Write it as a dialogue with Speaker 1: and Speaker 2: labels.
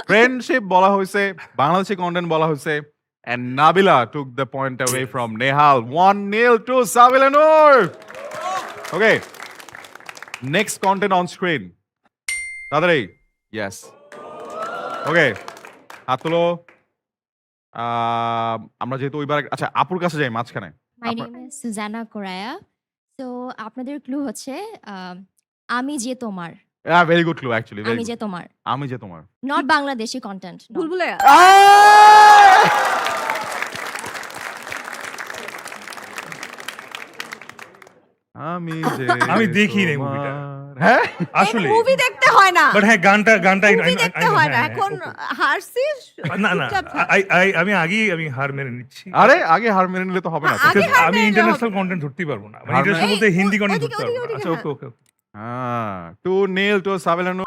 Speaker 1: Friendship বলা হয়েছে, Bangladeshi content বলা হয়েছে, and Nabila took the point away from Nehal. 1-0 to Sabila Noor. Okay. Next content on screen. Tadari. Yes. Okay. হাত তুলো। আমরা যেহেতু ওইবার আচ্ছা আপুর কাছে যাই মাঝখানে।
Speaker 2: My name is Sujana Koraya. So আপনাদের ক্লু হচ্ছে আমি যে তোমার।
Speaker 1: Very good clue actually.
Speaker 2: আমি যে তোমার।
Speaker 1: আমি যে তোমার।
Speaker 2: Not Bangladeshi content.
Speaker 3: বুলবুলাইয়া।
Speaker 1: আমি যে
Speaker 4: আমি দেখি নাই
Speaker 1: তোমার।
Speaker 4: মুভিটা।
Speaker 1: হ্যাঁ
Speaker 4: আসলে
Speaker 3: মুভি দেখতে হয় না।
Speaker 4: বাট হ্যাঁ গানটা
Speaker 3: মুভি দেখতে হয় না। এখন হারছিস
Speaker 4: না
Speaker 3: চুপচাপ থাক।
Speaker 4: আমি আগেই হার মেনে নিচ্ছি।
Speaker 1: আরে আগে হার মেনে নিলে তো হবে না তো।
Speaker 3: আগে
Speaker 4: Because
Speaker 3: হার
Speaker 4: আমি
Speaker 3: মেনে নেওয়া
Speaker 4: ইন্টারন্যাশনাল
Speaker 3: হবে।
Speaker 4: কন্টেন্ট ধরতেই পারবো না। মানে
Speaker 1: হার
Speaker 4: ইন্টারন্যাশনাল বলতে হিন্দি কন্টেন্ট
Speaker 3: ওদিকে,
Speaker 4: ধরতে পারবো না।
Speaker 3: ওদিকে,
Speaker 4: আচ্ছা
Speaker 3: ওদিকে,
Speaker 4: ওকে ওকে।
Speaker 1: 2-0 to Sabila Noor.